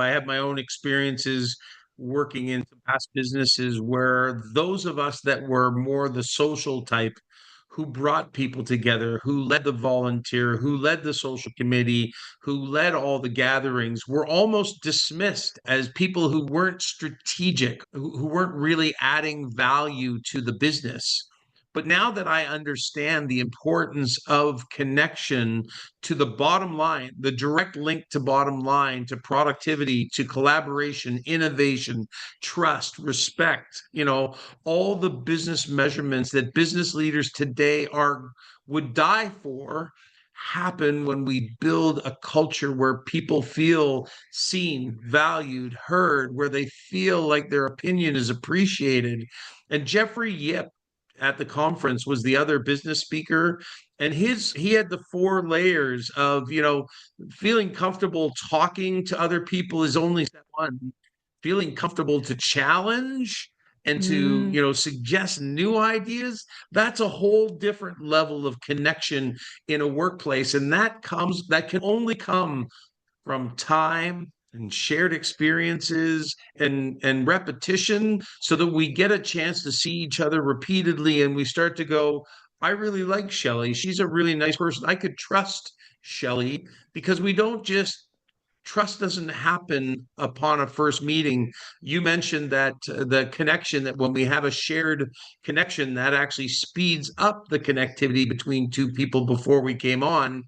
I have my own experiences working in some past businesses where those of us that were more the social type, who brought people together, who led the volunteer, who led the social committee, who led all the gatherings, were almost dismissed as people who weren't strategic, who weren't really adding value to the business. But now that I understand the importance of connection to the bottom line, the direct link to bottom line, to productivity, to collaboration, innovation, trust, respect, all the business measurements that business leaders today would die for happen when we build a culture where people feel seen, valued, heard, where they feel like their opinion is appreciated. And Jeffrey Yip at the conference was the other business speaker, and he had the four layers of feeling comfortable talking to other people is only step one. Feeling comfortable to challenge and to Mm. suggest new ideas, that's a whole different level of connection in a workplace, and that can only come from time and shared experiences and repetition, so that we get a chance to see each other repeatedly and we start to go, I really like Shelley. She's a really nice person. I could trust Shelley, because we don't just trust doesn't happen upon a first meeting. You mentioned that the connection, that when we have a shared connection, that actually speeds up the connectivity between two people before we came on.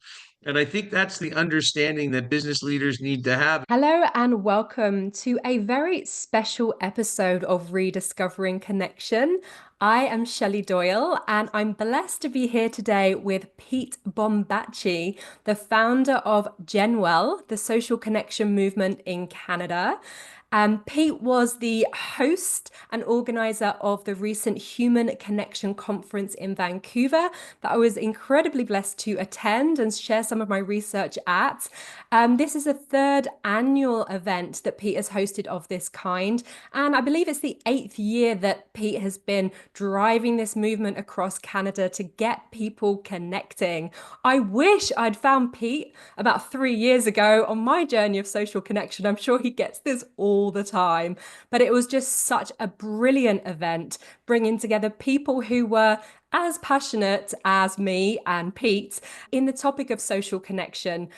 And I think that's the understanding that business leaders need to have. Hello and welcome to a very special episode of Rediscovering Connection. I am Shelley Doyle and I'm blessed to be here today with Pete Bombaci, the founder of GenWell, the social connection movement in Canada. Pete was the host and organizer of the recent Human Connection Conference in Vancouver that I was incredibly blessed to attend and share some of my research at. This is the third annual event that Pete has hosted of this kind, and I believe it's the 8th year that Pete has been driving this movement across Canada to get people connecting. I wish I'd found Pete about 3 years ago on my journey of social connection. I'm sure he gets this all the time, but it was just such a brilliant event, bringing together people who were as passionate as me and Pete in the topic of social connection,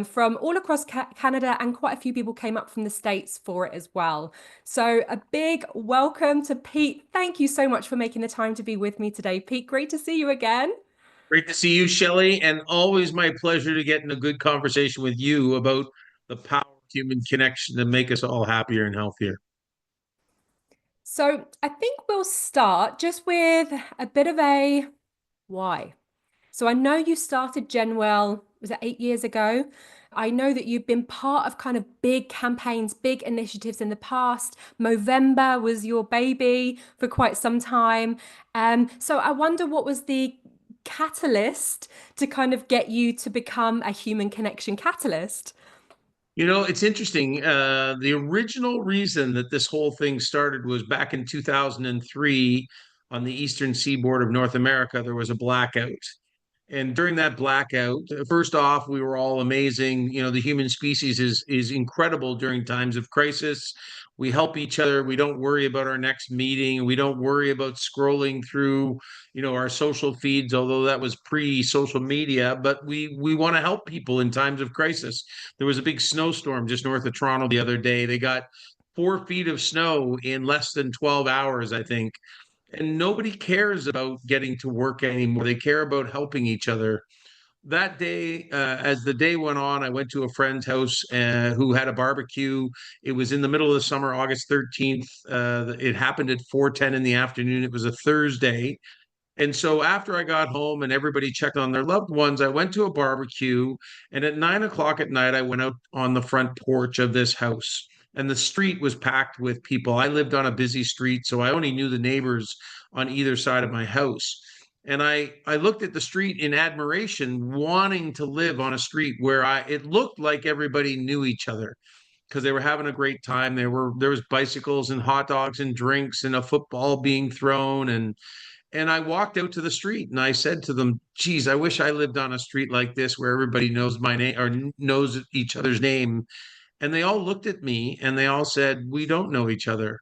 from all across Canada, and quite a few people came up from the States for it as well. So a big welcome to Pete. Thank you so much for making the time to be with me today, Pete. Great to see you again. Great to see you, Shelley, and always my pleasure to get in a good conversation with you about the power of human connection to make us all happier and healthier. So I think we'll start just with a bit of a why. So I know you started GenWell, was it 8 years ago? I know that you've been part of kind of big campaigns, big initiatives in the past. Movember was your baby for quite some time. So I wonder, what was the catalyst to kind of get you to become a human connection catalyst? It's interesting. The original reason that this whole thing started was back in 2003 on the eastern seaboard of North America. There was a blackout. And during that blackout, first off, we were all amazing. The human species is incredible during times of crisis. We help each other. We don't worry about our next meeting. We don't worry about scrolling through, our social feeds, although that was pre-social media, but we want to help people in times of crisis. There was a big snowstorm just north of Toronto the other day. They got 4 feet of snow in less than 12 hours, I think. And nobody cares about getting to work anymore. They care about helping each other. That day, as the day went on, I went to a friend's house who had a barbecue. It was in the middle of the summer, August 13th. It happened at 4:10 in the afternoon. It was a Thursday. And so after I got home and everybody checked on their loved ones, I went to a barbecue. And at 9 o'clock at night, I went out on the front porch of this house. And the street was packed with people. I lived on a busy street, so I only knew the neighbors on either side of my house. And I looked at the street in admiration, wanting to live on a street where it looked like everybody knew each other, because they were having a great time. There was bicycles and hot dogs and drinks and a football being thrown, and I walked out to the street and I said to them, geez, I wish I lived on a street like this where everybody knows my name or knows each other's name. And they all looked at me and they all said, "We don't know each other."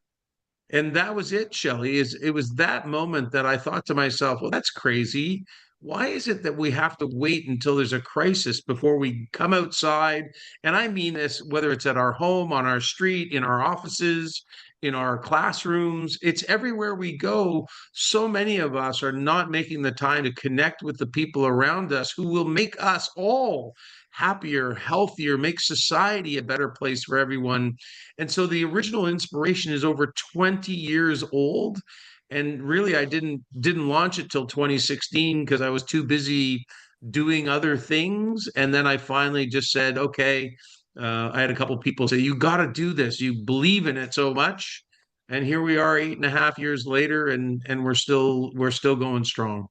And that was it, Shelley. Is it was that moment that I thought to myself, well, that's crazy. Why is it that we have to wait until there's a crisis before we come outside? And I mean this, whether it's at our home, on our street, in our offices, in our classrooms, it's everywhere we go. So many of us are not making the time to connect with the people around us who will make us all happier, healthier, make society a better place for everyone. And so the original inspiration is over 20 years old. And really, I didn't launch it till 2016 because I was too busy doing other things. And then I finally just said, okay, I had a couple people say, "You got to do this. You believe in it so much." And here we are 8.5 years later, and we're still going strong.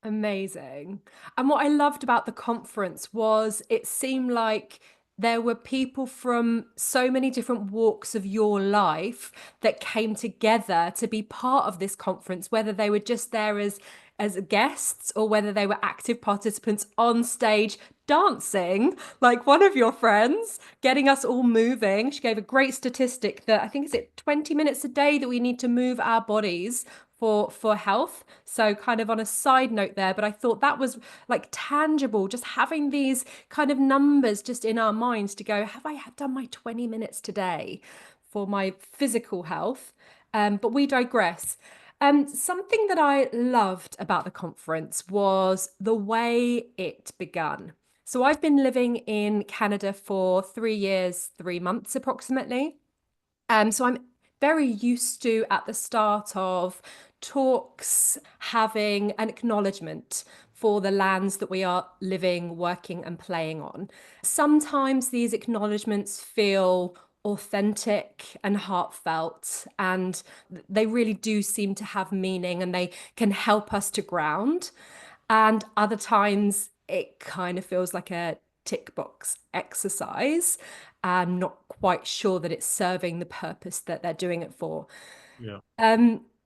Amazing. And what I loved about the conference was it seemed like there were people from so many different walks of your life that came together to be part of this conference, whether they were just there as guests or whether they were active participants on stage dancing, like one of your friends, getting us all moving. She gave a great statistic that I think is it 20 minutes a day that we need to move our bodies for health. So kind of on a side note there, but I thought that was like tangible, just having these kind of numbers just in our minds to go, have I done my 20 minutes today for my physical health? But we digress. Something that I loved about the conference was the way it began. So I've been living in Canada for 3 years, 3 months approximately. So I'm very used to at the start of talks having an acknowledgement for the lands that we are living, working, and playing on. Sometimes these acknowledgements feel authentic and heartfelt, and they really do seem to have meaning and they can help us to ground. And other times it kind of feels like a tick box exercise. I'm not quite sure that it's serving the purpose that they're doing it for. Yeah.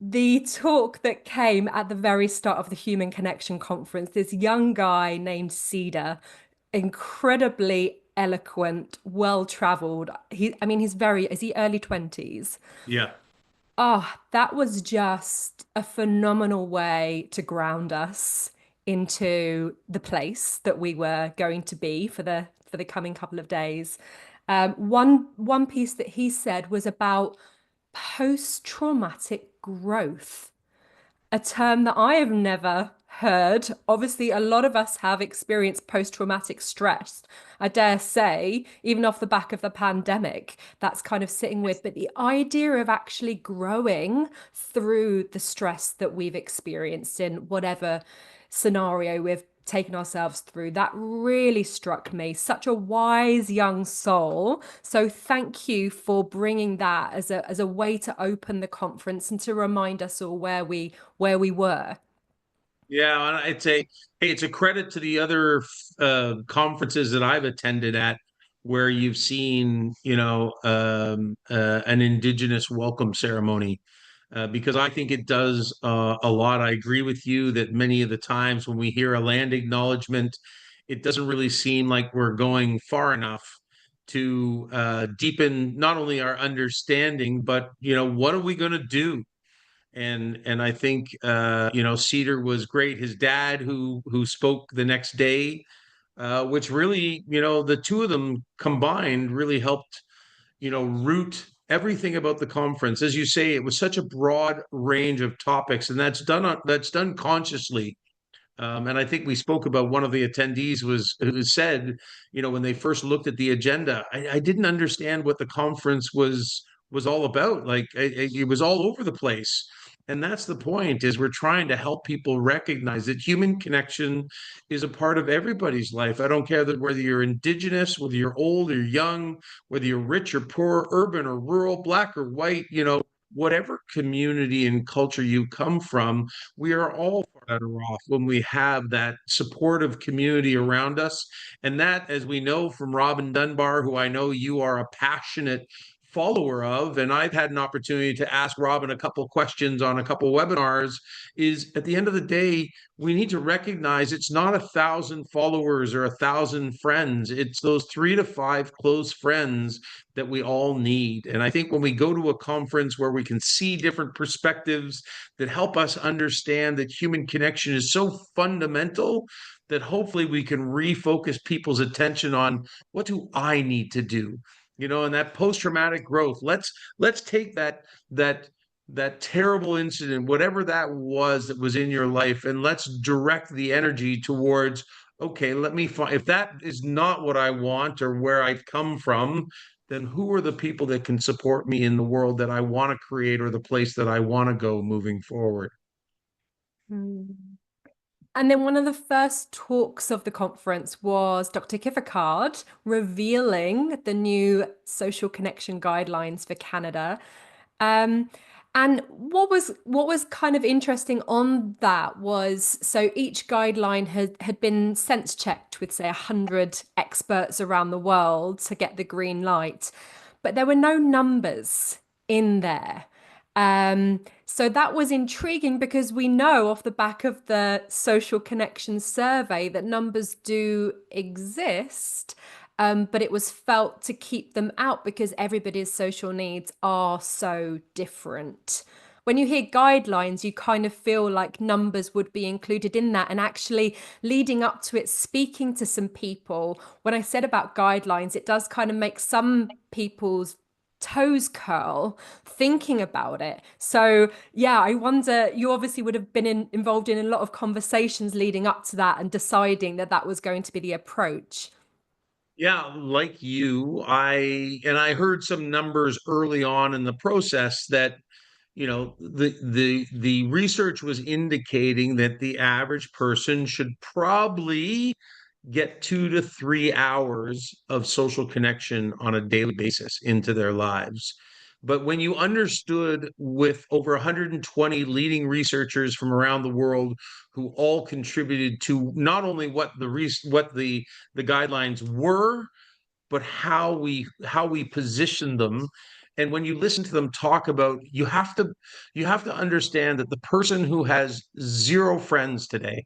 The talk that came at the very start of the Human Connection conference, this young guy named Cedar, incredibly eloquent, well-traveled. I mean, is he early 20s? Yeah. Oh, that was just a phenomenal way to ground us into the place that we were going to be for the coming couple of days. One piece that he said was about post-traumatic growth, a term that I have never heard. Obviously, a lot of us have experienced post-traumatic stress. I dare say, even off the back of the pandemic, that's kind of sitting with. But the idea of actually growing through the stress that we've experienced in whatever scenario we've taken ourselves through, that really struck me. Such a wise young soul. So thank you for bringing that as a way to open the conference and to remind us all where we were. Yeah, and it's a credit to the other conferences that I've attended at where you've seen, an indigenous welcome ceremony, because I think it does a lot. I agree with you that many of the times when we hear a land acknowledgement, it doesn't really seem like we're going far enough to deepen not only our understanding, but what are we going to do? And I think Cedar was great. His dad, who spoke the next day, which really, the two of them combined really helped, root everything about the conference. As you say, it was such a broad range of topics, and that's done consciously. And I think we spoke about one of the attendees was who said, when they first looked at the agenda, I didn't understand what the conference was all about. Like it was all over the place. And that's the point, is we're trying to help people recognize that human connection is a part of everybody's life. I don't care that whether you're indigenous, whether you're old or young, whether you're rich or poor, urban or rural, black or white, whatever community and culture you come from, we are all better off when we have that supportive community around us. And that, as we know from Robin Dunbar, who I know you are a passionate follower of, and I've had an opportunity to ask Robin a couple questions on a couple webinars, is at the end of the day, we need to recognize it's not 1,000 followers or 1,000 friends. It's those 3 to 5 close friends that we all need. And I think when we go to a conference where we can see different perspectives that help us understand that human connection is so fundamental, that hopefully we can refocus people's attention on what do I need to do, and that post-traumatic growth. Let's take that terrible incident, whatever that was in your life, and let's direct the energy towards, okay, let me find, if that is not what I want or where I've come from, then who are the people that can support me in the world that I want to create or the place that I want to go moving forward. Mm. And then one of the first talks of the conference was Dr. Kifikard revealing the new social connection guidelines for Canada. Um, and what was kind of interesting on that was, so each guideline had been sense checked with, say, 100 experts around the world to get the green light, but there were no numbers in there. So that was intriguing because we know off the back of the social connection survey that numbers do exist, but it was felt to keep them out because everybody's social needs are so different. When you hear guidelines, you kind of feel like numbers would be included in that. And actually, leading up to it, speaking to some people, when I said about guidelines, it does kind of make some people's toes curl thinking about it. So yeah, I wonder, you obviously would have been involved in a lot of conversations leading up to that and deciding that that was going to be the approach. Yeah, like you, I heard some numbers early on in the process that, the research was indicating that the average person should probably get 2 to 3 hours of social connection on a daily basis into their lives. But when you understood, with over 120 leading researchers from around the world who all contributed to not only what the guidelines were, but how we position them. And when you listen to them talk about, you have to understand that the person who has zero friends today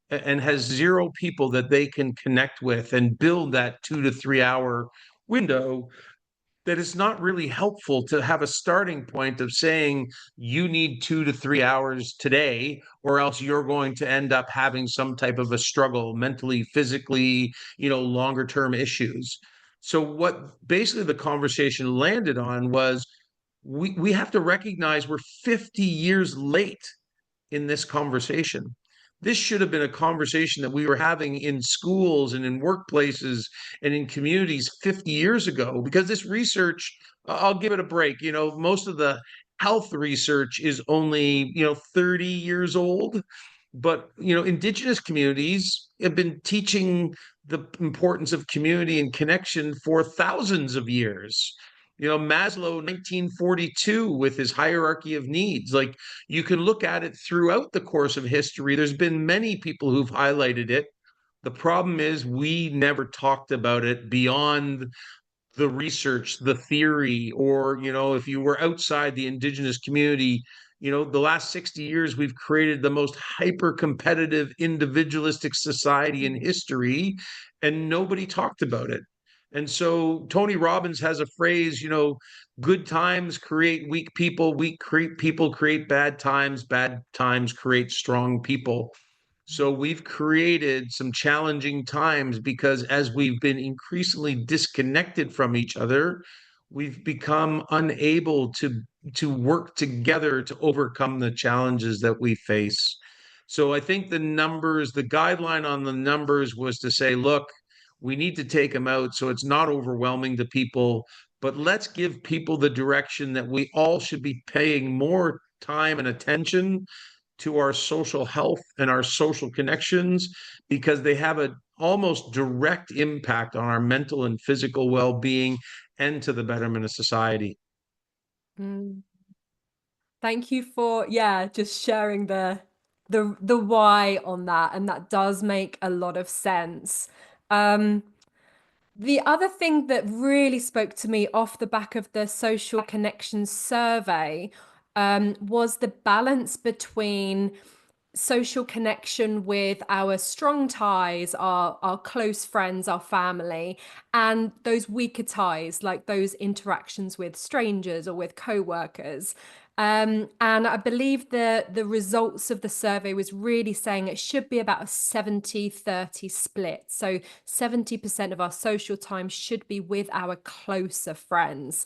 and has zero people that they can connect with and build that 2 to 3 hour window, that it's not really helpful to have a starting point of saying you need 2 to 3 hours today, or else you're going to end up having some type of a struggle mentally, physically, longer term issues. So, what basically the conversation landed on was, we have to recognize we're 50 years late in this conversation. This should have been a conversation that we were having in schools and in workplaces and in communities 50 years ago, because this research, I'll give it a break. Most of the health research is only, 30 years old, but, indigenous communities have been teaching the importance of community and connection for thousands of years. Maslow, 1942, with his hierarchy of needs, like, you can look at it throughout the course of history. There's been many people who've highlighted it. The problem is we never talked about it beyond the research, the theory, or, if you were outside the indigenous community, the last 60 years, we've created the most hyper competitive, individualistic society in history, and nobody talked about it. And so Tony Robbins has a phrase, good times create weak people create bad times create strong people. So we've created some challenging times because as we've been increasingly disconnected from each other, we've become unable to work together to overcome the challenges that we face. So I think the guideline on the numbers was to say, look, we need to take them out so it's not overwhelming to people, but let's give people the direction that we all should be paying more time and attention to our social health and our social connections, because they have an almost direct impact on our mental and physical well-being and to the betterment of society. Mm. Thank you for, yeah, just sharing the why on that, and that does make a lot of sense. Um, The other thing that really spoke to me off the back of the social connections survey was the balance between social connection with our strong ties, our close friends, our family, and those weaker ties, like those interactions with strangers or with co-workers. And I believe the results of the survey was really saying it should be about a 70-30 split. So 70% of our social time should be with our closer friends.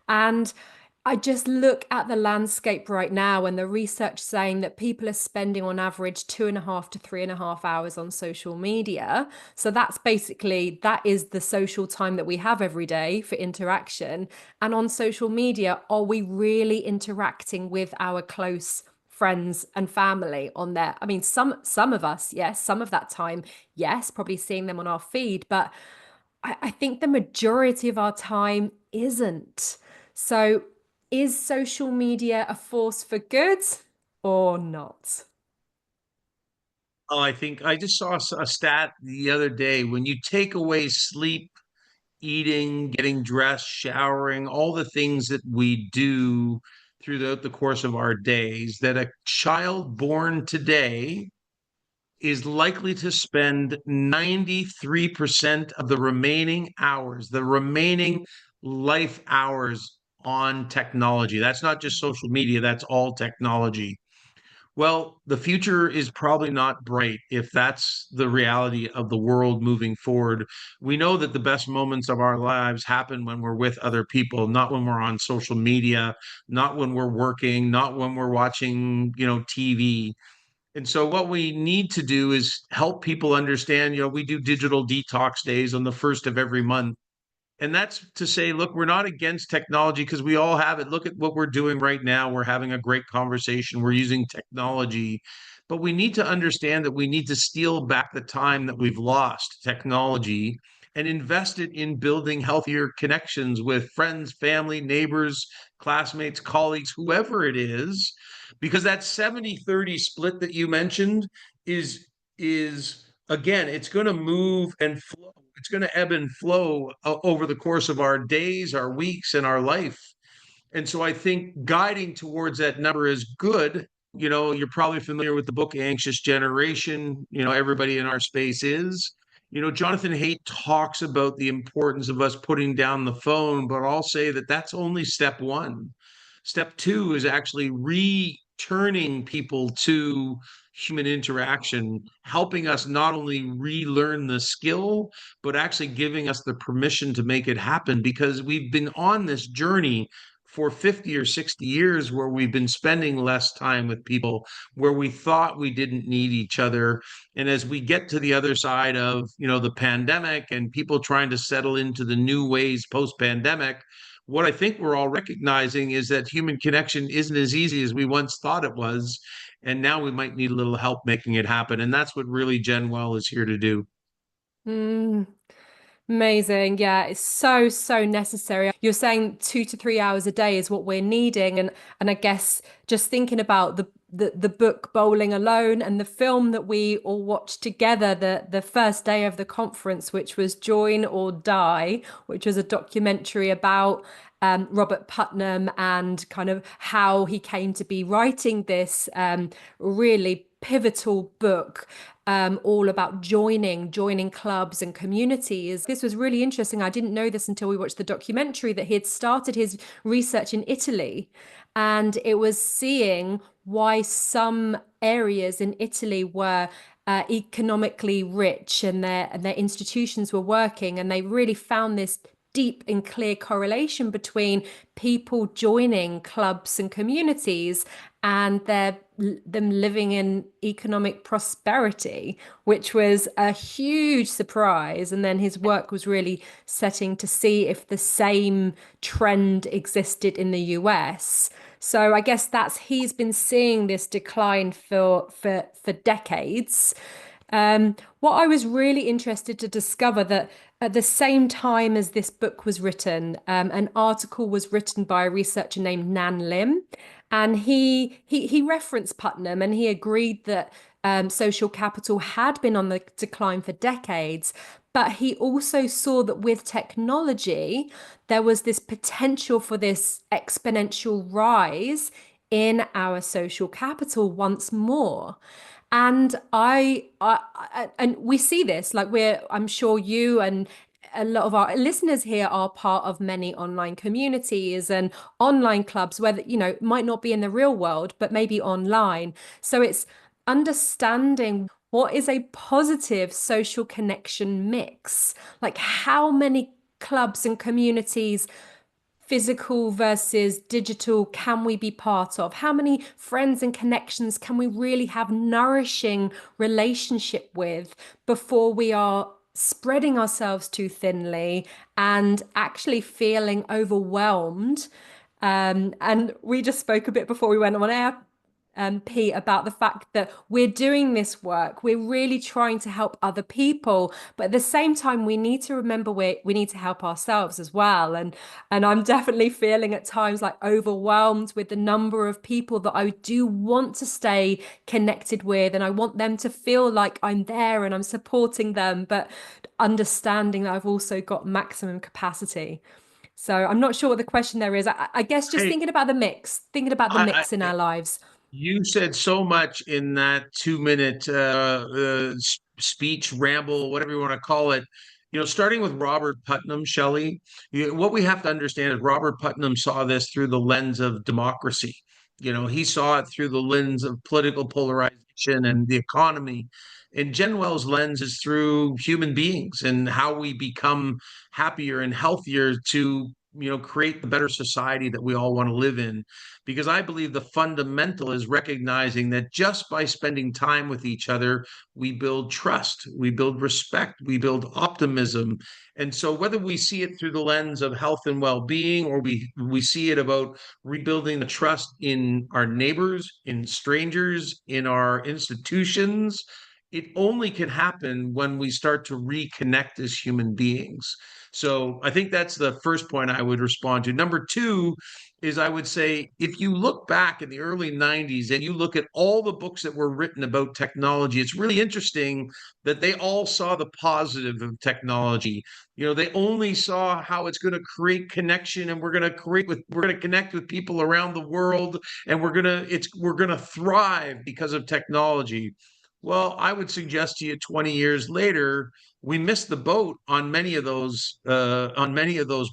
And I just look at the landscape right now and the research saying that people are spending on average 2.5 to 3.5 hours on social media. So that's basically, that is the social time that we have every day for interaction. And on social media, are we really interacting with our close friends and family on there? I mean, some of us, yes, some of that time, yes, probably seeing them on our feed, but I think the majority of our time isn't. So, is social media a force for good or not? Oh, I think I just saw a stat the other day. When you take away sleep, eating, getting dressed, showering, all the things that we do throughout the course of our days, that a child born today is likely to spend 93% of the remaining hours, the remaining life hours on technology. That's not just social media, that's all technology. Well, the future is probably not bright if that's the reality of the world moving forward. We know that the best moments of our lives happen when we're with other people, not when we're on social media, not when we're working, not when we're watching, TV. And so what we need to do is help people understand, we do digital detox days on the first of every month. And that's to say, look, we're not against technology because we all have it. Look at what we're doing right now. We're having a great conversation. We're using technology. But we need to understand that we need to steal back the time that we've lost technology and invest it in building healthier connections with friends, family, neighbors, classmates, colleagues, whoever it is. Because that 70-30 split that you mentioned is again, it's going to move and flow. It's going to ebb and flow over the course of our days, our weeks, and our life. And so I think guiding towards that number is good. You're probably familiar with the book Anxious Generation. Everybody in our space is. Jonathan Haidt talks about the importance of us putting down the phone, but I'll say that that's only step one. Step two is actually returning people to human interaction, helping us not only relearn the skill, but actually giving us the permission to make it happen because we've been on this journey for 50 or 60 years where we've been spending less time with people, where we thought we didn't need each other. And as we get to the other side of, the pandemic and people trying to settle into the new ways post-pandemic, what I think we're all recognizing is that human connection isn't as easy as we once thought it was. And now we might need a little help making it happen. And that's what really GenWell is here to do. Mm. Amazing. Yeah, it's so, so necessary. You're saying 2 to 3 hours a day is what we're needing. And I guess just thinking about the book Bowling Alone and the film that we all watched together the first day of the conference, which was Join or Die, which was a documentary about Robert Putnam and kind of how he came to be writing this really pivotal book all about joining clubs and communities. This was really interesting. I didn't know this until we watched the documentary that he had started his research in Italy, and it was seeing why some areas in Italy were economically rich and their institutions were working, and they really found this deep and clear correlation between people joining clubs and communities and them living in economic prosperity, which was a huge surprise. And then his work was really setting to see if the same trend existed in the US. So I guess he's been seeing this decline for decades. What I was really interested to discover that at the same time as this book was written, an article was written by a researcher named Nan Lim, and he referenced Putnam, and he agreed that social capital had been on the decline for decades, But he also saw that with technology, there was this potential for this exponential rise in our social capital once more. And and we see this, like I'm sure you and a lot of our listeners here are part of many online communities and online clubs where, might not be in the real world, but maybe online. So it's understanding what is a positive social connection mix, like how many clubs and communities, physical versus digital, can we be part of? How many friends and connections can we really have nourishing relationship with before we are spreading ourselves too thinly and actually feeling overwhelmed? And we just spoke a bit before we went on air, Pete, about the fact that we're doing this work. We're really trying to help other people, but at the same time, we need to remember we need to help ourselves as well. And I'm definitely feeling at times like overwhelmed with the number of people that I do want to stay connected with, and I want them to feel like I'm there and I'm supporting them, but understanding that I've also got maximum capacity. So I'm not sure what the question there is. I guess just Hey, thinking about the I, mix in our lives. you said so much in that 2 minute speech, ramble, whatever you want to call it. Starting with Robert Putnam, Shelley, what we have to understand is Robert Putnam saw this through the lens of democracy. He saw it through the lens of political polarization and the economy. And GenWell's lens is through human beings and how we become happier and healthier to, create the better society that we all want to live in, because I believe the fundamental is recognizing that just by spending time with each other, we build trust, we build respect, we build optimism. And so whether we see it through the lens of health and well-being, or we see it about rebuilding the trust in our neighbors, in strangers, in our institutions, it only can happen when we start to reconnect as human beings. So I think that's the first point I would respond to. Number two is, I would say, if you look back in the early 90s and you look at all the books that were written about technology, it's really interesting that they all saw the positive of technology. They only saw how it's going to create connection, and we're going to connect with people around the world, and we're going to thrive because of technology. Well, I would suggest to you 20 years later, we missed the boat on many of those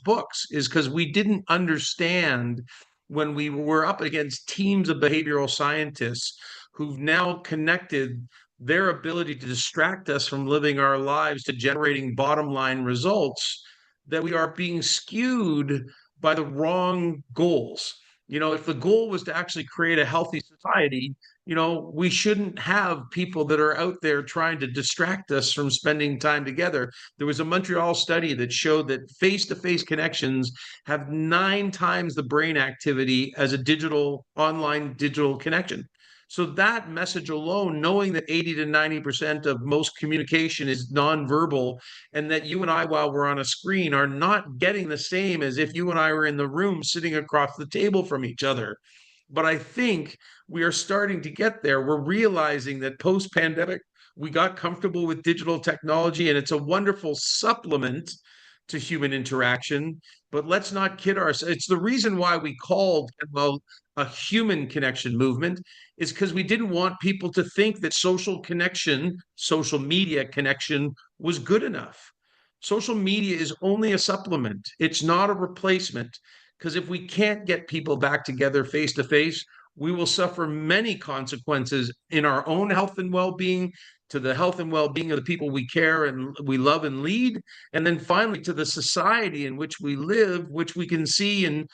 books, is because we didn't understand, when we were up against teams of behavioral scientists who've now connected their ability to distract us from living our lives to generating bottom line results, that we are being skewed by the wrong goals. If the goal was to actually create a healthy society, we shouldn't have people that are out there trying to distract us from spending time together. There was a Montreal study that showed that face-to-face connections have 9 times the brain activity as a online digital connection. So that message alone, knowing that 80 to 90% of most communication is nonverbal, and that you and I, while we're on a screen, are not getting the same as if you and I were in the room sitting across the table from each other. But I think we are starting to get there. We're realizing that post pandemic, we got comfortable with digital technology, and it's a wonderful supplement to human interaction. But let's not kid ourselves. It's the reason why we called, well, a human connection movement, is because we didn't want people to think that social connection, social media connection, was good enough. Social media is only a supplement, it's not a replacement. Because if we can't get people back together face to face, we will suffer many consequences in our own health and well being, to the health and well being of the people we care and we love and lead, and then finally to the society in which we live, which we can see in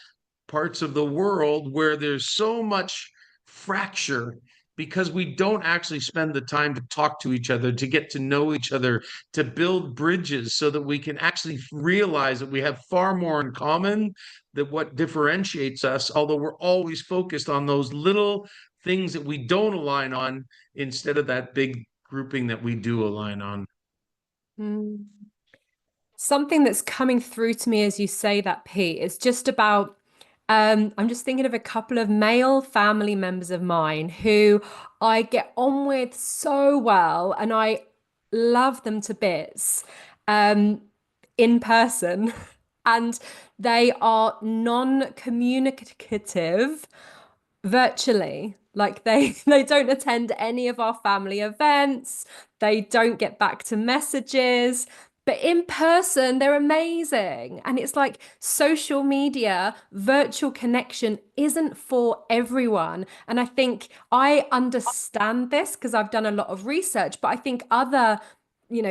parts of the world where there's so much fracture because we don't actually spend the time to talk to each other, to get to know each other, to build bridges so that we can actually realize that we have far more in common than what differentiates us, although we're always focused on those little things that we don't align on instead of that big grouping that we do align on. Mm. Something that's coming through to me as you say that, Pete, is just about I'm just thinking of a couple of male family members of mine who I get on with so well and I love them to bits. in person and they are non-communicative virtually. Like they don't attend any of our family events. They don't get back to messages. But in person, they're amazing. And it's like social media, virtual connection isn't for everyone. And I think I understand this because I've done a lot of research, but I think other,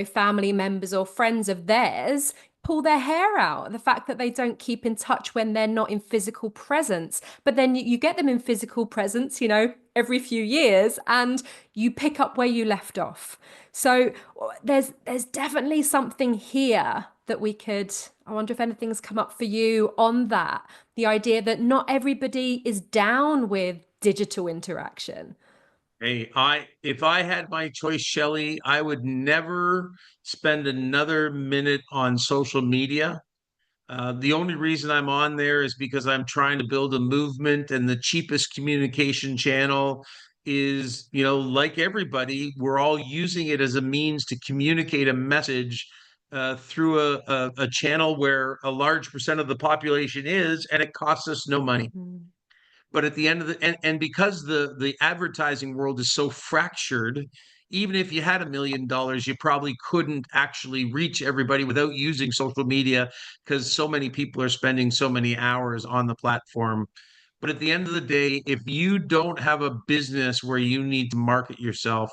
family members or friends of theirs pull their hair out. The fact that they don't keep in touch when they're not in physical presence. But then you get them in physical presence, every few years and you pick up where you left off. So there's definitely something here that we could, I wonder if anything's come up for you on that. The idea that not everybody is down with digital interaction. Hey, if I had my choice, Shelley, I would never spend another minute on social media. The only reason I'm on there is because I'm trying to build a movement, and the cheapest communication channel is, like everybody, we're all using it as a means to communicate a message through a channel where a large percent of the population is, and it costs us no money. Mm. But at the end of and because the advertising world is so fractured, even if you had $1 million, you probably couldn't actually reach everybody without using social media, because so many people are spending so many hours on the platform. But at the end of the day, if you don't have a business where you need to market yourself,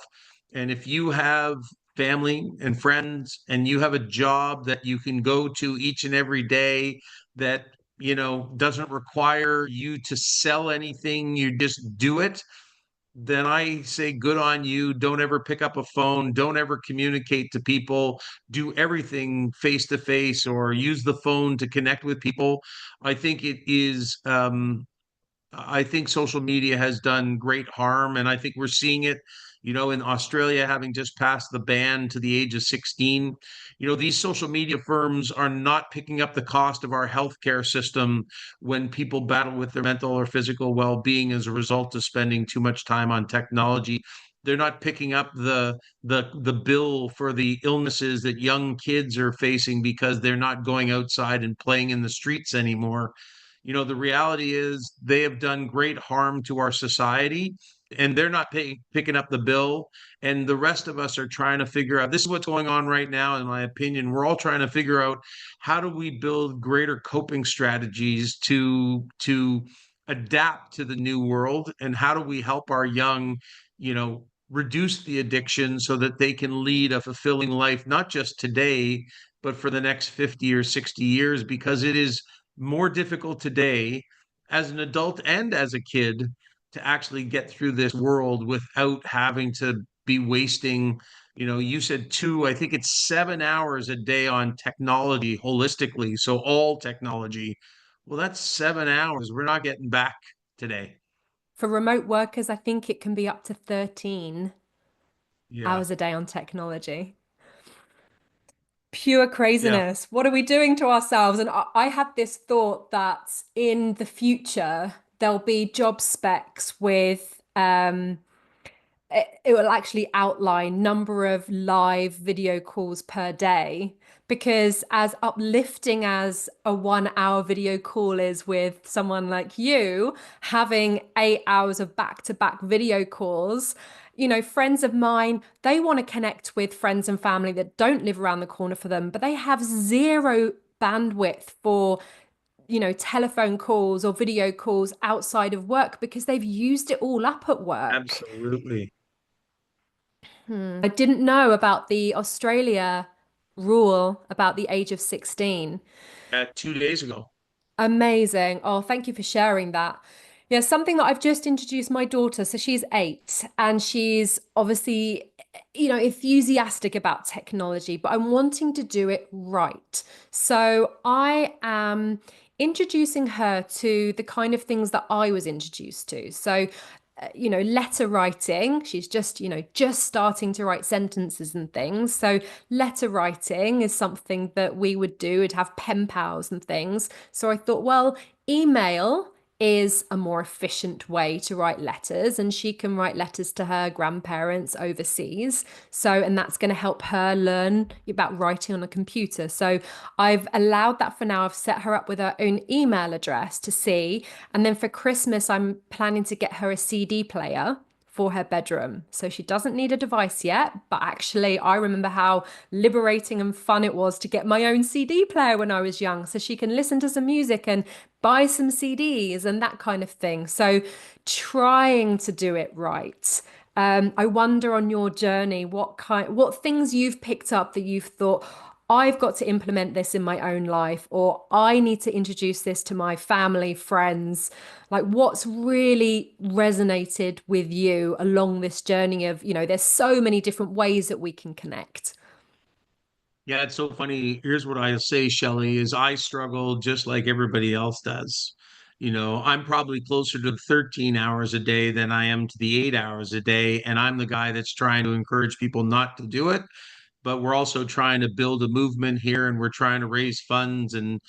and if you have family and friends and you have a job that you can go to each and every day, that doesn't require you to sell anything, you just do it, then I say good on you. Don't ever pick up a phone, don't ever communicate to people, do everything face to face or use the phone to connect with people. I think it is I think social media has done great harm, and I think we're seeing it, in Australia, having just passed the ban to the age of 16. These social media firms are not picking up the cost of our healthcare system when people battle with their mental or physical well-being as a result of spending too much time on technology. They're not picking up the bill for the illnesses that young kids are facing because they're not going outside and playing in the streets anymore. The reality is they have done great harm to our society, and they're not picking up the bill. And the rest of us are trying to figure out, this is what's going on right now, in my opinion. We're all trying to figure out, how do we build greater coping strategies to adapt to the new world, and how do we help our young, reduce the addiction so that they can lead a fulfilling life, not just today, but for the next 50 or 60 years, because it is more difficult today as an adult and as a kid to actually get through this world without having to be wasting, you said I think it's 7 hours a day on technology holistically. So all technology. Well, that's 7 hours. We're not getting back today. For remote workers, I think it can be up to 13 Yeah, hours a day on technology. Pure yeah, craziness. What are we doing to ourselves? And I had this thought that in the future, there'll be job specs with it will actually outline number of live video calls per day, because as uplifting as a 1 hour video call is with someone like you, having 8 hours of back-to-back video calls, friends of mine, they want to connect with friends and family that don't live around the corner for them, but they have zero bandwidth for telephone calls or video calls outside of work because they've used it all up at work. absolutely. I didn't know about the Australia rule about the age of 16. 2 days ago. Amazing. Oh, thank you for sharing that. Yeah, something that I've just introduced my daughter. So she's 8 and she's obviously, enthusiastic about technology, but I'm wanting to do it right. So I am introducing her to the kind of things that I was introduced to. So letter writing. She's just, just starting to write sentences and things. So letter writing is something that we would do. We'd have pen pals and things. So I thought, well, email is a more efficient way to write letters, and she can write letters to her grandparents overseas. So, and that's going to help her learn about writing on a computer. So, I've allowed that for now. I've set her up with her own email address to see. And then for Christmas, I'm planning to get her a CD player for her bedroom. So she doesn't need a device yet, but actually I remember how liberating and fun it was to get my own CD player when I was young, so she can listen to some music and buy some CDs and that kind of thing. So trying to do it right. I wonder on your journey, what things you've picked up that you've thought, I've got to implement this in my own life, or I need to introduce this to my family, friends. Like, what's really resonated with you along this journey of, there's so many different ways that we can connect. Yeah, it's so funny. Here's what I say, Shelley, is I struggle just like everybody else does. I'm probably closer to 13 hours a day than I am to the 8 hours a day. And I'm the guy that's trying to encourage people not to do it. But we're also trying to build a movement here and we're trying to raise funds and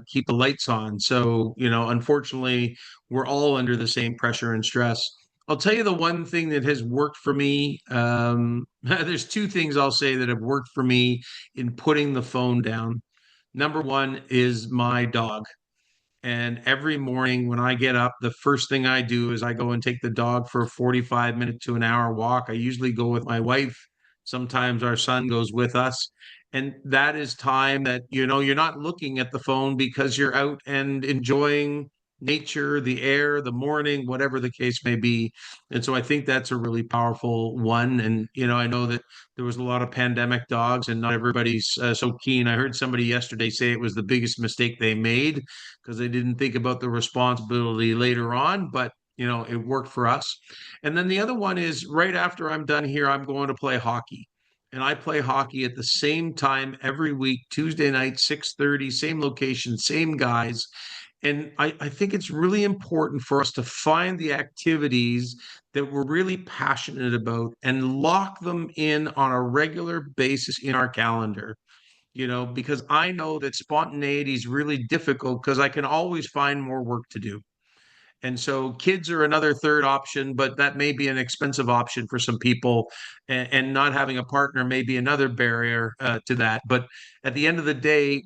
keep the lights on. So, unfortunately, we're all under the same pressure and stress. I'll tell you the one thing that has worked for me. There's two things I'll say that have worked for me in putting the phone down. Number one is my dog. And every morning when I get up, the first thing I do is I go and take the dog for a 45-minute to an hour walk. I usually go with my wife. Sometimes our son goes with us. And that is time that, you're not looking at the phone because you're out and enjoying nature, the air, the morning, whatever the case may be. And so I think that's a really powerful one. And, I know that there was a lot of pandemic dogs and not everybody's so keen. I heard somebody yesterday say it was the biggest mistake they made because they didn't think about the responsibility later on, but it worked for us. And then the other one is right after I'm done here, I'm going to play hockey. And I play hockey at the same time every week, Tuesday night, 6:30, same location, same guys. And I think it's really important for us to find the activities that we're really passionate about and lock them in on a regular basis in our calendar, because I know that spontaneity is really difficult because I can always find more work to do. And so kids are another third option, but that may be an expensive option for some people. And not having a partner may be another barrier to that. But at the end of the day,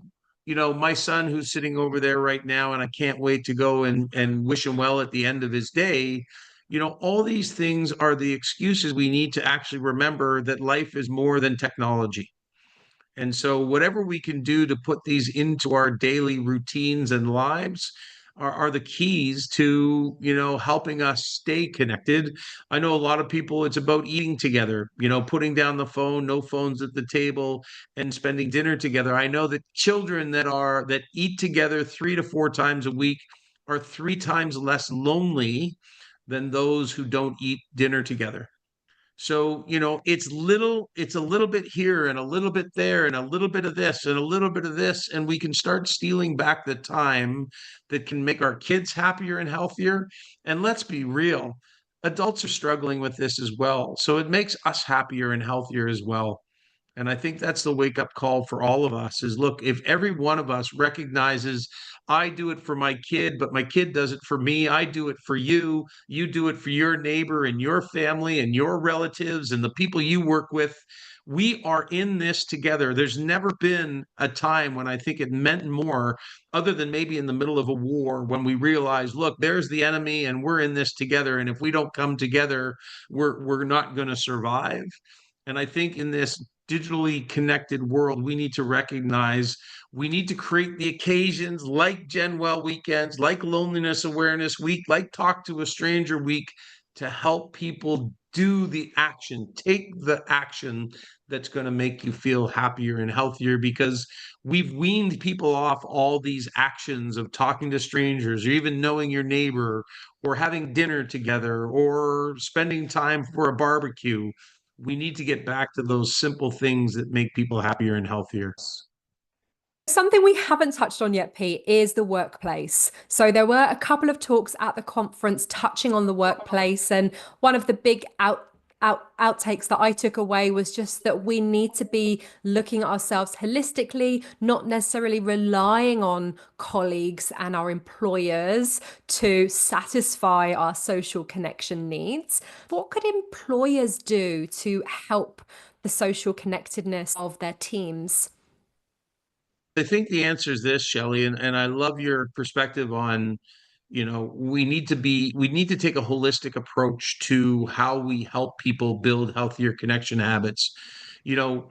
my son who's sitting over there right now, and I can't wait to go and wish him well at the end of his day. All these things are the excuses we need to actually remember that life is more than technology. And so, whatever we can do to put these into our daily routines and lives are the keys to, helping us stay connected. I know a lot of people, it's about eating together, putting down the phone, no phones at the table, and spending dinner together. I know that children that eat together 3 to 4 times a week are 3 times less lonely than those who don't eat dinner together. So, it's a little bit here and a little bit there and a little bit of this and a little bit of this. And we can start stealing back the time that can make our kids happier and healthier. And let's be real, adults are struggling with this as well. So it makes us happier and healthier as well. And I think that's the wake up call for all of us is look, if every one of us recognizes I do it for my kid, but my kid does it for me, I do it for you, you do it for your neighbor and your family and your relatives and the people you work with. We are in this together. There's never been a time when I think it meant more, other than maybe in the middle of a war, when we realize, look, there's the enemy and we're in this together. And if we don't come together, we're not going to survive. And I think in this digitally connected world, we need to recognize we need to create the occasions like GenWell weekends, like Loneliness Awareness Week, like Talk to a Stranger Week to help people do the action, take the action that's going to make you feel happier and healthier because we've weaned people off all these actions of talking to strangers or even knowing your neighbor or having dinner together or spending time for a barbecue. We need to get back to those simple things that make people happier and healthier. Something we haven't touched on yet, Pete, is the workplace. So there were a couple of talks at the conference touching on the workplace, and one of the big outtakes that I took away was just that we need to be looking at ourselves holistically, not necessarily relying on colleagues and our employers to satisfy our social connection needs. What could employers do to help the social connectedness of their teams? I think the answer is this, Shelley, and I love your perspective on, we need to take a holistic approach to how we help people build healthier connection habits. You know,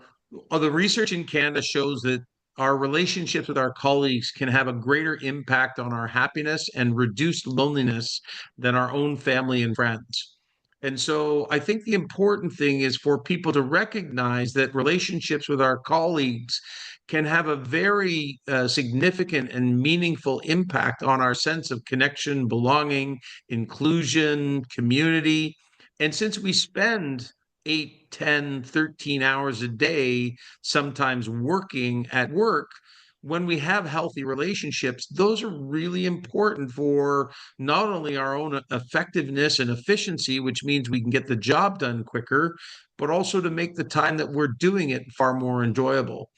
the research in Canada shows that our relationships with our colleagues can have a greater impact on our happiness and reduced loneliness than our own family and friends. And so I think the important thing is for people to recognize that relationships with our colleagues can have a very significant and meaningful impact on our sense of connection, belonging, inclusion, community. And since we spend 8, 10, 13 hours a day, sometimes working at work, when we have healthy relationships, those are really important for not only our own effectiveness and efficiency, which means we can get the job done quicker, but also to make the time that we're doing it far more enjoyable.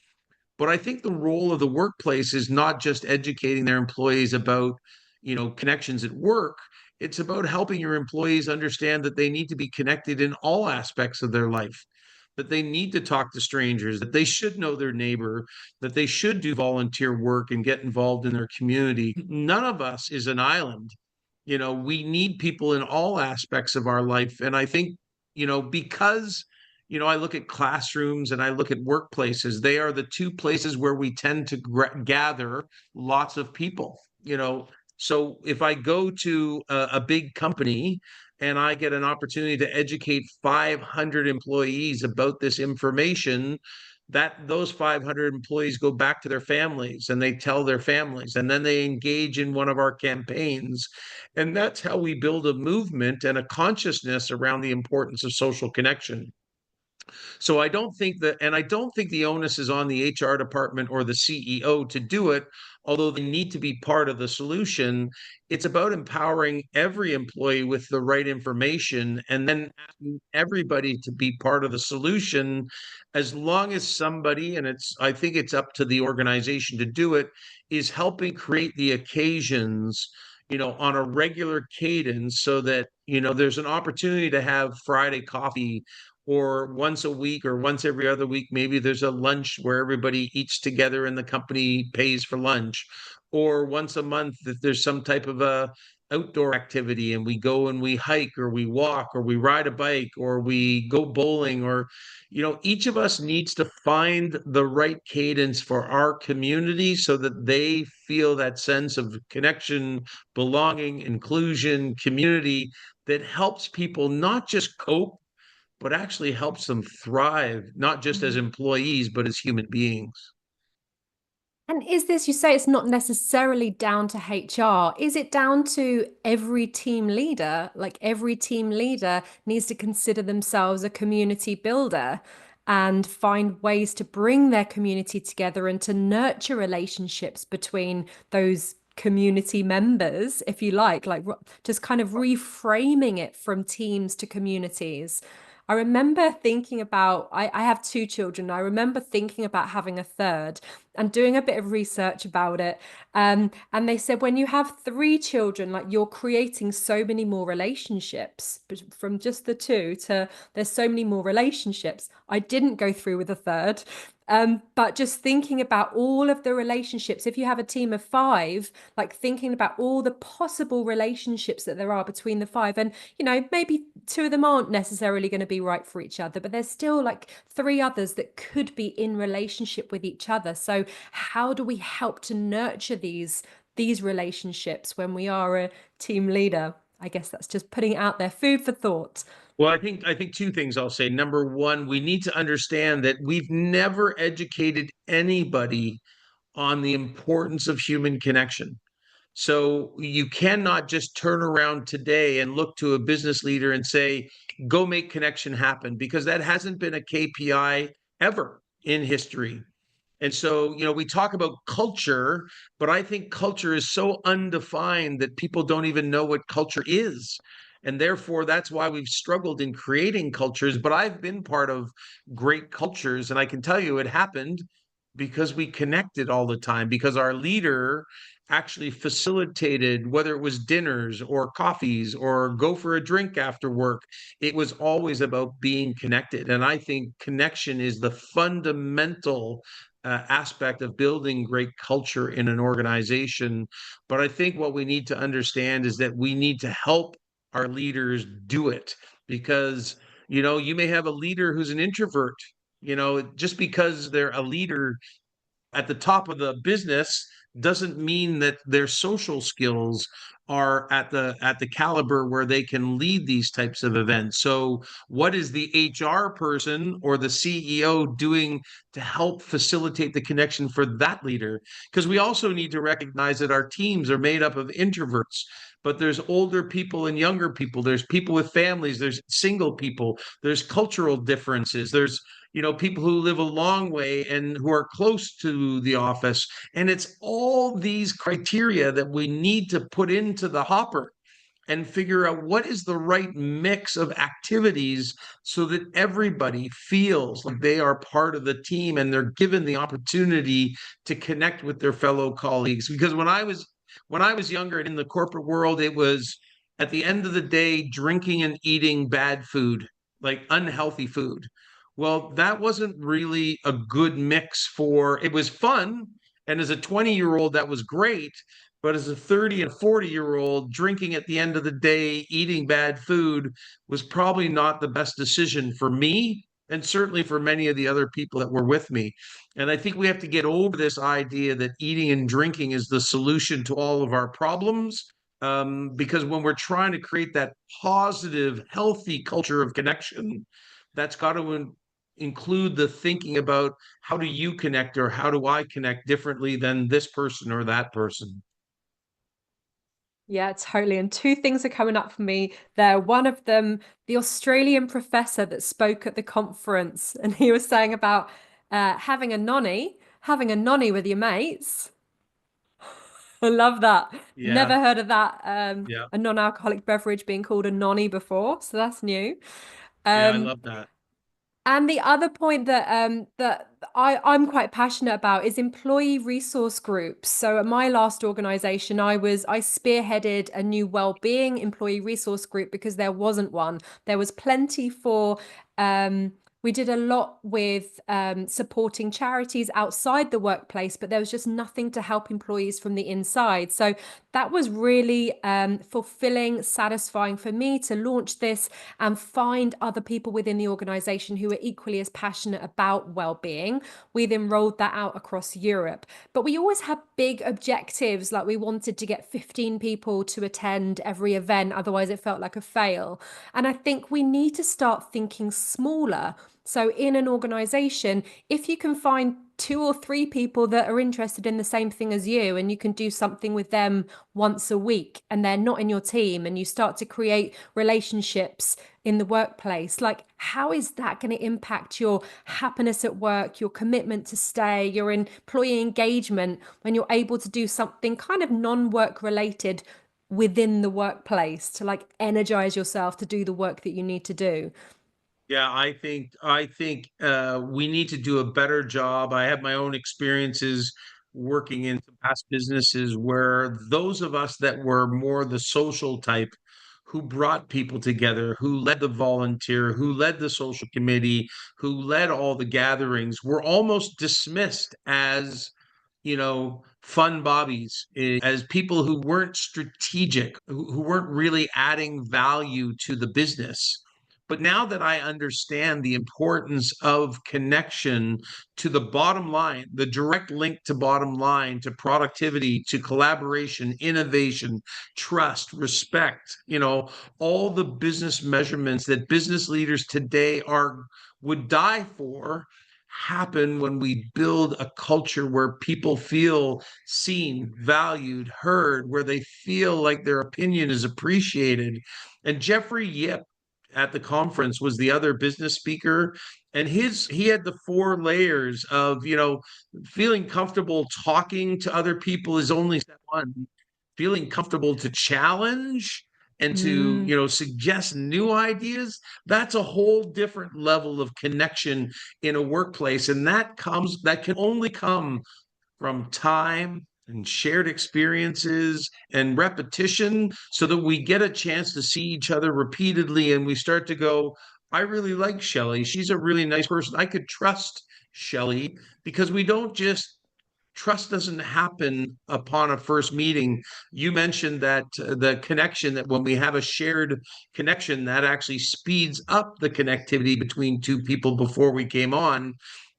But I think the role of the workplace is not just educating their employees about, connections at work. It's about helping your employees understand that they need to be connected in all aspects of their life, that they need to talk to strangers, that they should know their neighbor, that they should do volunteer work and get involved in their community. None of us is an island. We need people in all aspects of our life. And I think, because I look at classrooms and I look at workplaces. They are the two places where we tend to gather lots of people. So if I go to a big company and I get an opportunity to educate 500 employees about this information, that those 500 employees go back to their families and they tell their families, and then they engage in one of our campaigns. And that's how we build a movement and a consciousness around the importance of social connection. So I don't think the onus is on the HR department or the CEO to do it, although they need to be part of the solution. It's about empowering every employee with the right information and then asking everybody to be part of the solution, as long as somebody, and I think it's up to the organization to do it, is helping create the occasions, on a regular cadence, so that, there's an opportunity to have Friday coffee, or once a week or once every other week, maybe there's a lunch where everybody eats together and the company pays for lunch, or once a month if there's some type of a outdoor activity and we go and we hike or we walk or we ride a bike or we go bowling, or each of us needs to find the right cadence for our community so that they feel that sense of connection, belonging, inclusion, community, that helps people not just cope, but actually helps them thrive, not just as employees, but as human beings. And is this, you say it's not necessarily down to HR? Is it down to every team leader? Like every team leader needs to consider themselves a community builder and find ways to bring their community together and to nurture relationships between those community members, if you like just kind of reframing it from teams to communities. I remember thinking about, I have two children. I remember thinking about having a third and doing a bit of research about it. And they said when you have three children, like you're creating so many more relationships, from just the two to there's so many more relationships. I didn't go through with a third. But just thinking about all of the relationships, if you have a team of five, like thinking about all the possible relationships that there are between the five, and maybe two of them aren't necessarily going to be right for each other, but there's still like three others that could be in relationship with each other. So how do we help to nurture these relationships when we are a team leader? I guess that's just putting it out there, food for thought. Well, I think two things I'll say. Number one, we need to understand that we've never educated anybody on the importance of human connection. So you cannot just turn around today and look to a business leader and say, go make connection happen, because that hasn't been a KPI ever in history. And so, we talk about culture, but I think culture is so undefined that people don't even know what culture is. And therefore, that's why we've struggled in creating cultures. But I've been part of great cultures, and I can tell you it happened because we connected all the time, because our leader actually facilitated, whether it was dinners or coffees or go for a drink after work, it was always about being connected. And I think connection is the fundamental aspect of building great culture in an organization. But I think what we need to understand is that we need to help our leaders do it, because you may have a leader who's an introvert. Just because they're a leader at the top of the business doesn't mean that their social skills are at the caliber where they can lead these types of events. So what is the HR person or the CEO doing to help facilitate the connection for that leader? Because we also need to recognize that our teams are made up of introverts, but there's older people and younger people, there's people with families, there's single people, there's cultural differences, there's people who live a long way and who are close to the office. And it's all these criteria that we need to put into the hopper and figure out what is the right mix of activities so that everybody feels like they are part of the team and they're given the opportunity to connect with their fellow colleagues. Because when I was younger and in the corporate world, it was at the end of the day drinking and eating bad food, like unhealthy food. Well, that wasn't really a good mix. For it was fun, and as a 20-year-old that was great, but as a 30 and 40-year-old, drinking at the end of the day, eating bad food was probably not the best decision for me, and certainly for many of the other people that were with me. And I think we have to get over this idea that eating and drinking is the solution to all of our problems. Because when we're trying to create that positive, healthy culture of connection, that's got to include the thinking about how do you connect, or how do I connect differently than this person or that person. Yeah, totally. And two things are coming up for me there. One of them, the Australian professor that spoke at the conference, and he was saying about having a nonny with your mates. I love that. Yeah, Never heard of that. yeah, A non-alcoholic beverage being called a nonny before, so that's new. yeah. I Um, love that. and the other point that I'm quite passionate about is employee resource groups. So at my last organization, I spearheaded a new well-being employee resource group because there wasn't one. There was plenty for we did a lot with supporting charities outside the workplace, but there was just nothing to help employees from the inside. So that was really fulfilling, satisfying for me to launch this and find other people within the organization who are equally as passionate about well-being. We've enrolled that out across Europe, but we always had big objectives, like we wanted to get 15 people to attend every event, otherwise it felt like a fail. And I think we need to start thinking smaller. So in an organization, if you can find two or three people that are interested in the same thing as you, and you can do something with them once a week, and they're not in your team, and you start to create relationships in the workplace, like how is that going to impact your happiness at work, your commitment to stay, your employee engagement, when you're able to do something kind of non-work related within the workplace to like energize yourself to do the work that you need to do? Yeah, I think we need to do a better job. I have my own experiences working in some past businesses where those of us that were more the social type, who brought people together, who led the volunteer, who led the social committee, who led all the gatherings, were almost dismissed as fun bobbies, as people who weren't strategic, who weren't really adding value to the business. But now that I understand the importance of connection to the bottom line, the direct link to bottom line, to productivity, to collaboration, innovation, trust, respect, all the business measurements that business leaders today would die for, happen when we build a culture where people feel seen, valued, heard, where they feel like their opinion is appreciated. And Jeffrey Yip at the conference was the other business speaker, and he had the four layers of feeling comfortable talking to other people is only step one, feeling comfortable to challenge and to, Mm. suggest new ideas, that's a whole different level of connection in a workplace. And that can only come from time and shared experiences and repetition, so that we get a chance to see each other repeatedly and we start to go, I really like Shelley. She's a really nice person. I could trust Shelley, because we don't just trust doesn't happen upon a first meeting. You mentioned that the connection, that when we have a shared connection, that actually speeds up the connectivity between two people before we came on.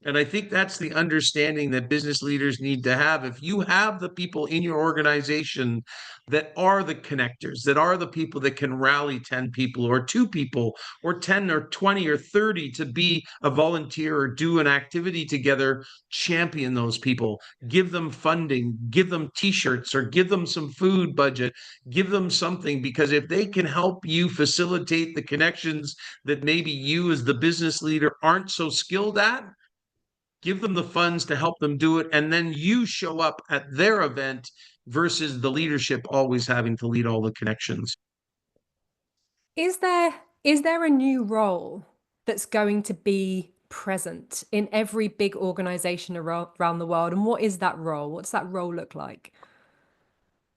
And I think that's the understanding that business leaders need to have. If you have the people in your organization that are the connectors, that are the people that can rally 10 people or two people or 10 or 20 or 30 to be a volunteer or do an activity together, champion those people, give them funding, give them t-shirts or give them some food budget, give them something, because if they can help you facilitate the connections that maybe you as the business leader aren't so skilled at, give them the funds to help them do it, and then you show up at their event versus the leadership always having to lead all the connections. Is there is there a new role that's going to be present in every big organization around the world? And what is that role? What does that role look like?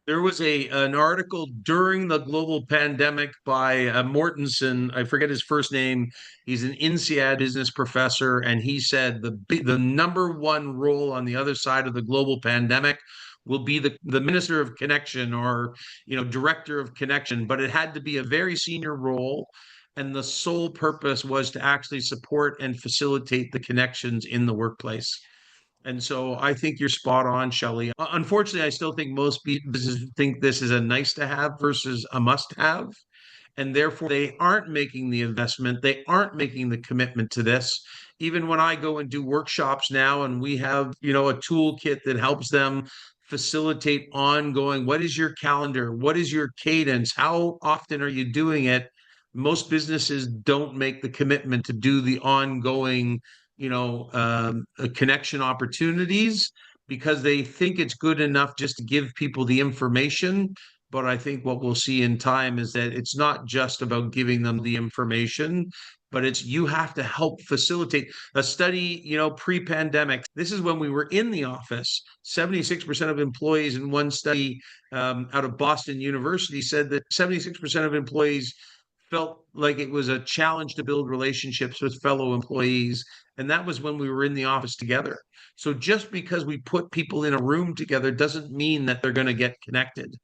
There was an article during the global pandemic by Mortensen. I forget his first name. He's an INSEAD business professor, and he said the number one role on the other side of the global pandemic will be the minister of connection, or director of connection. But it had to be a very senior role, and the sole purpose was to actually support and facilitate the connections in the workplace. And so I think you're spot on, Shelley. Unfortunately, I still think most businesses think this is a nice to have versus a must have. And therefore, they aren't making the investment. They aren't making the commitment to this. Even when I go and do workshops now, and we have, a toolkit that helps them facilitate ongoing, what is your calendar? What is your cadence? How often are you doing it? Most businesses don't make the commitment to do the ongoing, connection opportunities, because they think it's good enough just to give people the information. But I think what we'll see in time is that it's not just about giving them the information, but it's you have to help facilitate a study, pre-pandemic. This is when we were in the office. 76% of employees in one study out of Boston University said that 76% of employees felt like it was a challenge to build relationships with fellow employees. And that was when we were in the office together. So just because we put people in a room together doesn't mean that they're going to get connected.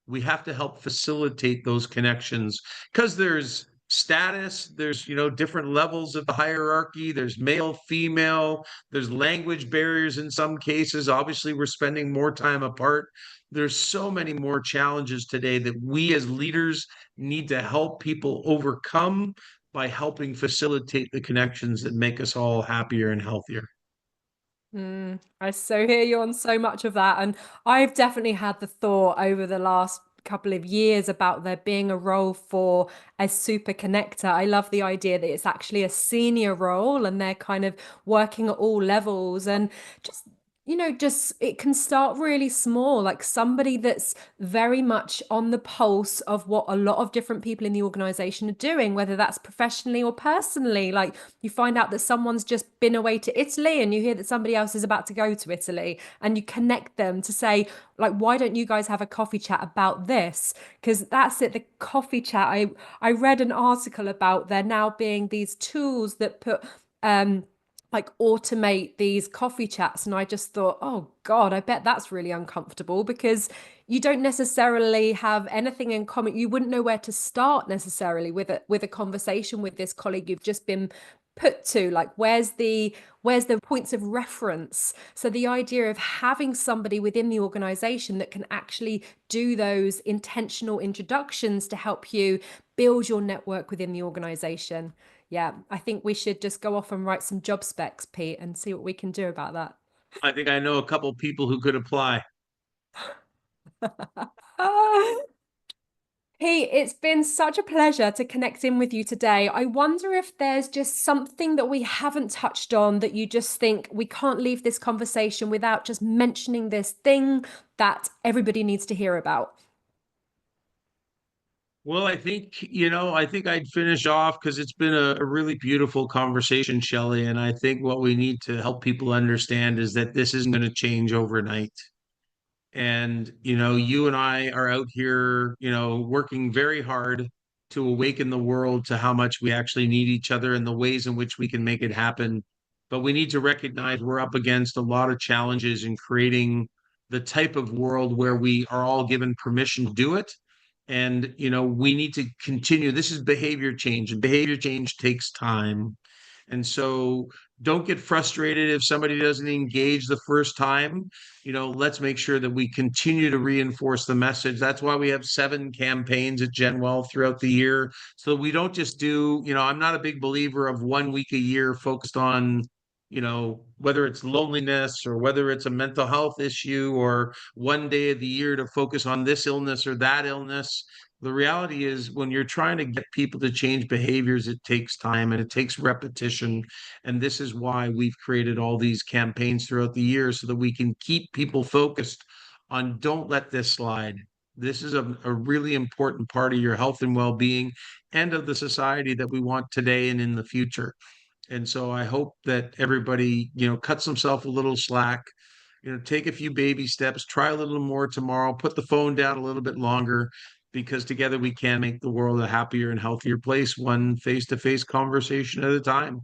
We have to help facilitate those connections, because there's status, there's different levels of the hierarchy, there's male, female, there's language barriers in some cases. Obviously, we're spending more time apart. There's so many more challenges today that we as leaders need to help people overcome by helping facilitate the connections that make us all happier and healthier. I so hear you on so much of that. And I've definitely had the thought over the last couple of years about there being a role for a super connector. I love the idea that it's actually a senior role and they're kind of working at all levels, and just it can start really small, like somebody that's very much on the pulse of what a lot of different people in the organization are doing, whether that's professionally or personally. Like you find out that someone's just been away to Italy and you hear that somebody else is about to go to Italy, and you connect them to say, like, why don't you guys have a coffee chat about this? Because that's it, the coffee chat. I read an article about there now being these tools that put like automate these coffee chats, and I just thought, oh God, I bet that's really uncomfortable, because you don't necessarily have anything in common. You wouldn't know where to start necessarily with a conversation with this colleague you've just been put to. Like where's the points of reference? So the idea of having somebody within the organization that can actually do those intentional introductions to help you build your network within the organization. Yeah, I think we should just go off and write some job specs, Pete, and see what we can do about that. I think I know a couple people who could apply. Pete, it's been such a pleasure to connect in with you today. I wonder if there's just something that we haven't touched on that you just think we can't leave this conversation without just mentioning this thing that everybody needs to hear about. Well, I think I'd finish off because it's been a really beautiful conversation, Shelley. And I think what we need to help people understand is that this isn't going to change overnight. And, you and I are out here, working very hard to awaken the world to how much we actually need each other and the ways in which we can make it happen. But we need to recognize we're up against a lot of challenges in creating the type of world where we are all given permission to do it. And, we need to continue. This is behavior change, and behavior change takes time. And so don't get frustrated if somebody doesn't engage the first time. Let's make sure that we continue to reinforce the message. That's why we have 7 campaigns at GenWell throughout the year. So we don't just do, I'm not a big believer of 1 week a year focused on, whether it's loneliness or whether it's a mental health issue, or one day of the year to focus on this illness or that illness. The reality is, when you're trying to get people to change behaviors, it takes time and it takes repetition. And this is why we've created all these campaigns throughout the year so that we can keep people focused on don't let this slide. This is a really important part of your health and well-being and of the society that we want today and in the future. And so I hope that everybody, cuts themselves a little slack, take a few baby steps, try a little more tomorrow, put the phone down a little bit longer, because together we can make the world a happier and healthier place, one face-to-face conversation at a time.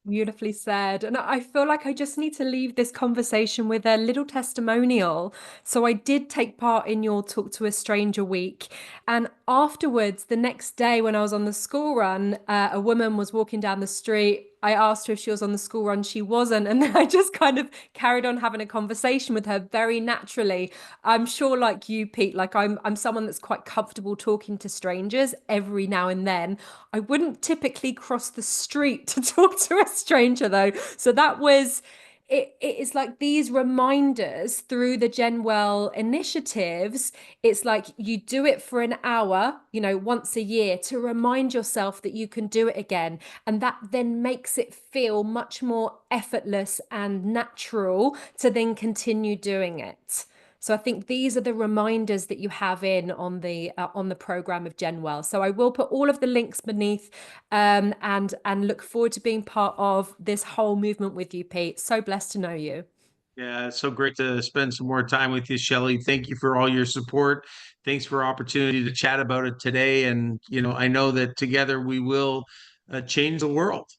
Beautifully said. And I feel like I just need to leave this conversation with a little testimonial. So I did take part in your Talk to a Stranger week. And afterwards, the next day when I was on the school run, a woman was walking down the street. I asked her if she was on the school run. She wasn't. And then I just kind of carried on having a conversation with her very naturally. I'm sure, like you, Pete, like I'm someone that's quite comfortable talking to strangers every now and then. I wouldn't typically cross the street to talk to a stranger though. So that was it is like these reminders through the GenWell initiatives. It's like you do it for an hour, once a year to remind yourself that you can do it again. And that then makes it feel much more effortless and natural to then continue doing it. So I think these are the reminders that you have in on the program of GenWell. So I will put all of the links beneath, and look forward to being part of this whole movement with you, Pete. So blessed to know you. Yeah, it's so great to spend some more time with you, Shelley. Thank you for all your support. Thanks for opportunity to chat about it today. And, I know that together we will change the world.